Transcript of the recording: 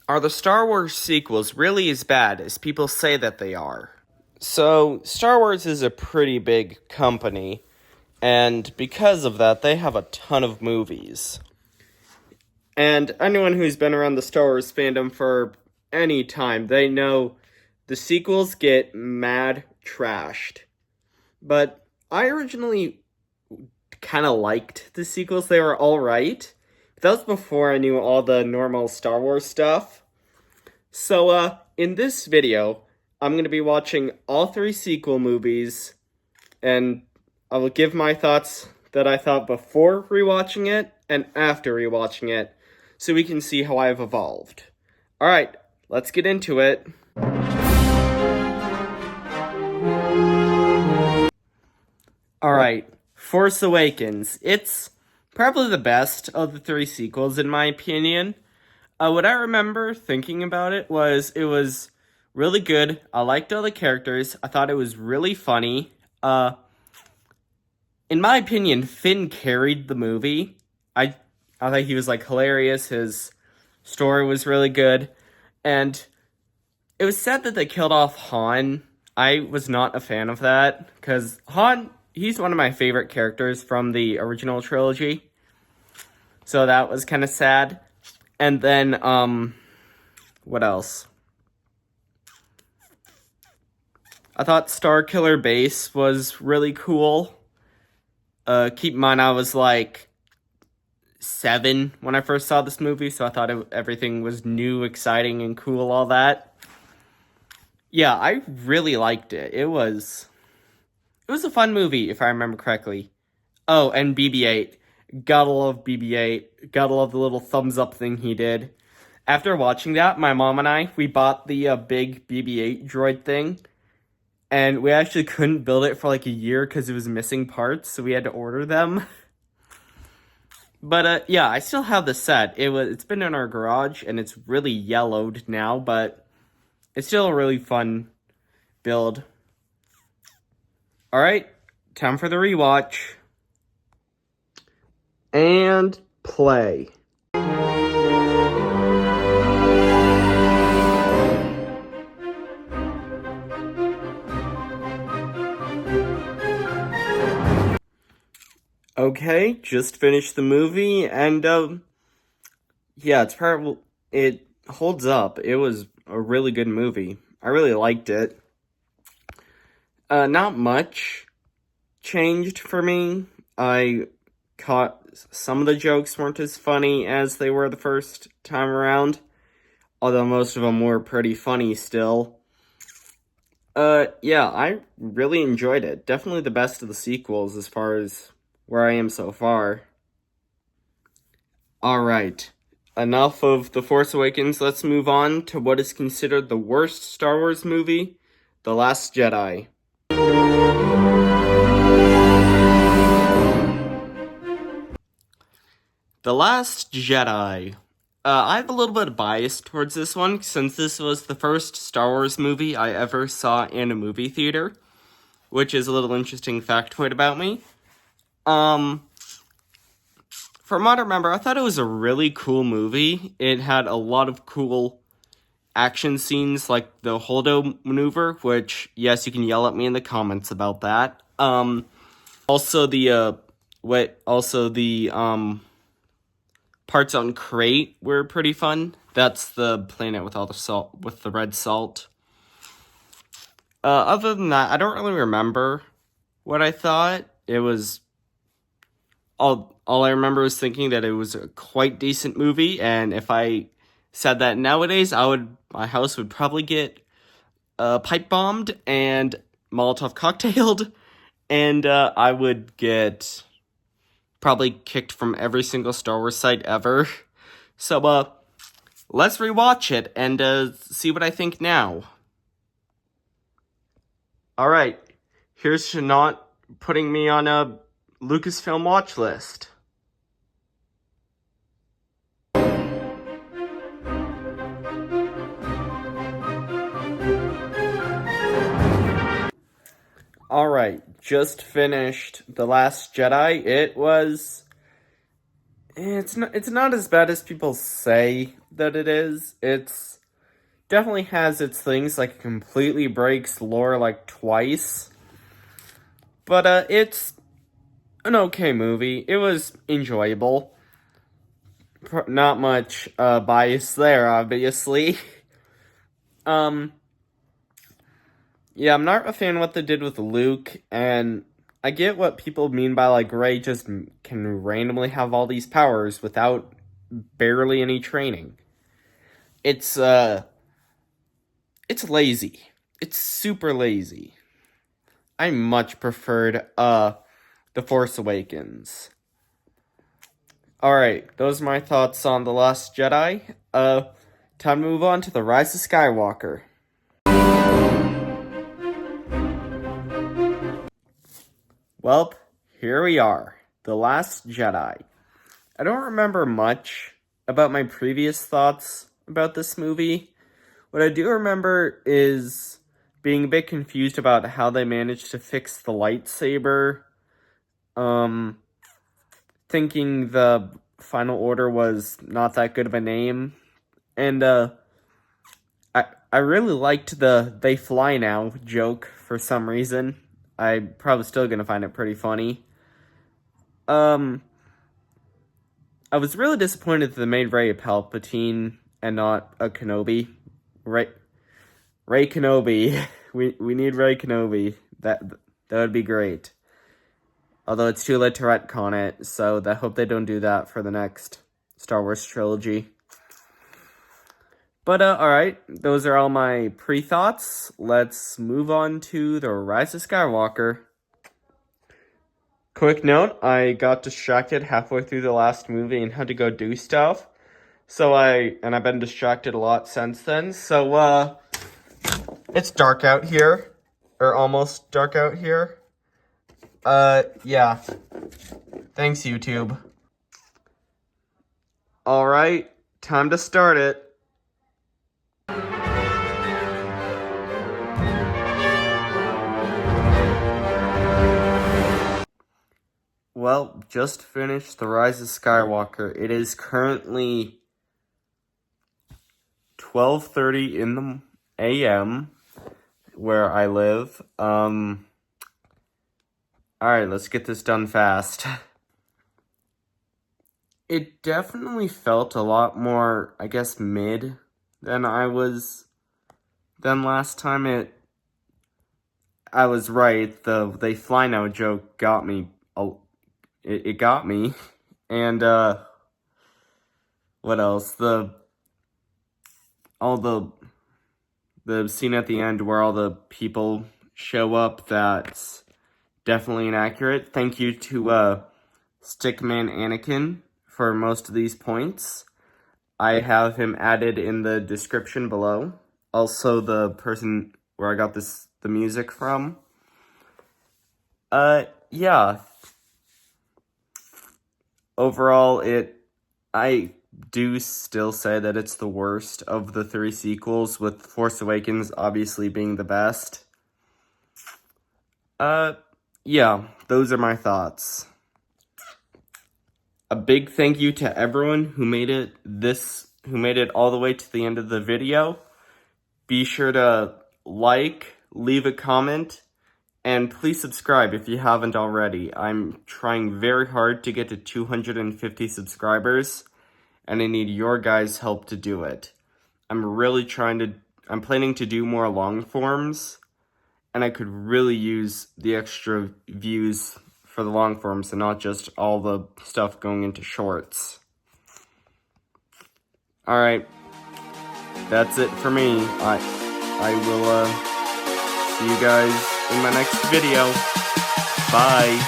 Are the Star Wars sequels really as bad as people say that they are? So, Star Wars is a pretty big company, and because of that, they have a ton of movies. And anyone who's been around the Star Wars fandom for any time, they know the sequels get mad trashed. But I originally kind of liked the sequels. They were alright. That was before I knew all the normal Star Wars stuff. So, in this video, I'm going to be watching all 3 sequel movies, and I will give my thoughts that I thought before rewatching it and after rewatching it, so we can see how I've evolved. Alright, let's get into it. Alright, Force Awakens. It's probably the best of the 3 sequels, in my opinion. What I remember thinking about it was really good. I liked all the characters. I thought it was really funny. In my opinion, Finn carried the movie. I thought he was hilarious. His story was really good. And it was sad that they killed off Han. I was not a fan of that, because Han, he's one of my favorite characters from the original trilogy. So that was kind of sad. And then, what else? I thought Starkiller Base was really cool. Keep in mind, I was 7 when I first saw this movie, so I thought everything was new, exciting, and cool, all that. Yeah, I really liked it. It was a fun movie, if I remember correctly. Oh, and BB-8. Gotta love BB-8. Gotta love the little thumbs up thing he did. After watching that, my mom and we bought the big BB-8 droid thing. And we actually couldn't build it for a year because it was missing parts, so we had to order them. But yeah, I still have the set. It's been in our garage, and it's really yellowed now, but it's still a really fun build. Alright, time for the rewatch. And play. Okay, just finished the movie, and yeah, it holds up. It was a really good movie. I really liked it. Not much changed for me. I caught some of the jokes weren't as funny as they were the first time around, although most of them were pretty funny still. Yeah, I really enjoyed it. Definitely the best of the sequels as far as where I am so far. Alright, enough of The Force Awakens. Let's move on to what is considered the worst Star Wars movie, The Last Jedi. The Last Jedi. I have a little bit of bias towards this one, since this was the first Star Wars movie I ever saw in a movie theater, which is a little interesting factoid about me. From what I remember, I thought it was a really cool movie. It had a lot of cool action scenes, like the Holdo maneuver, which, yes, you can yell at me in the comments about that. Also the parts on Crate were pretty fun. That's the planet with all the salt, with the red salt. Other than that, I don't really remember what I thought. It was all I remember was thinking that it was a quite decent movie, and if I said that nowadays, my house would probably get pipe bombed and Molotov cocktailed, and I would get probably kicked from every single Star Wars site ever. So, let's rewatch it and see what I think now. Alright, here's to not putting me on a Lucasfilm watch list. Alright, just finished The Last Jedi. It was It's not as bad as people say that it is. It's definitely has its things, like it completely breaks lore like twice. But it's an okay movie. It was enjoyable. Not much bias there, obviously. um Yeah, I'm not a fan of what they did with Luke, and I get what people mean by like Rey just can randomly have all these powers without barely any training. It's it's lazy. It's super lazy. I much preferred The Force Awakens. Alright, those are my thoughts on The Last Jedi. Time to move on to The Rise of Skywalker. Well, here we are. The Last Jedi. I don't remember much about my previous thoughts about this movie. What I do remember is being a bit confused about how they managed to fix the lightsaber. Thinking the Final Order was not that good of a name. And I really liked the "they fly now" joke for some reason. I'm probably still gonna find it pretty funny. I was really disappointed that they made Rey a Palpatine and not a Kenobi. Rey Kenobi. We need Rey Kenobi. That would be great. Although it's too late to retcon it, so I hope they don't do that for the next Star Wars trilogy. But, alright, those are all my pre-thoughts. Let's move on to The Rise of Skywalker. Quick note, I got distracted halfway through the last movie and had to go do stuff. I've been distracted a lot since then, so, it's dark out here. Or almost dark out here. Yeah. Thanks, YouTube. Alright, time to start it. Well, just finished The Rise of Skywalker. It is currently 12:30 in the a.m. where I live. Alright, let's get this done fast. It definitely felt a lot more, I guess, mid than last time. I was right, the "they fly now" joke got me. It got me. And, what else? All the scene at the end where all the people show up, that's definitely inaccurate. Thank you to, Stickman Anakin for most of these points. I have him added in the description below. Also, the person where I got the music from. Yeah. Overall, I do still say that it's the worst of the three sequels, with Force Awakens obviously being the best. Yeah, those are my thoughts. A big thank you to everyone who made it all the way to the end of the video. Be sure to like, leave a comment, and please subscribe if you haven't already. I'm trying very hard to get to 250 subscribers, and I need your guys' help to do it. I'm planning to do more long forms, and I could really use the extra views for the long forms and not just all the stuff going into shorts. Alright, that's it for me. I will see you guys in my next video. Bye.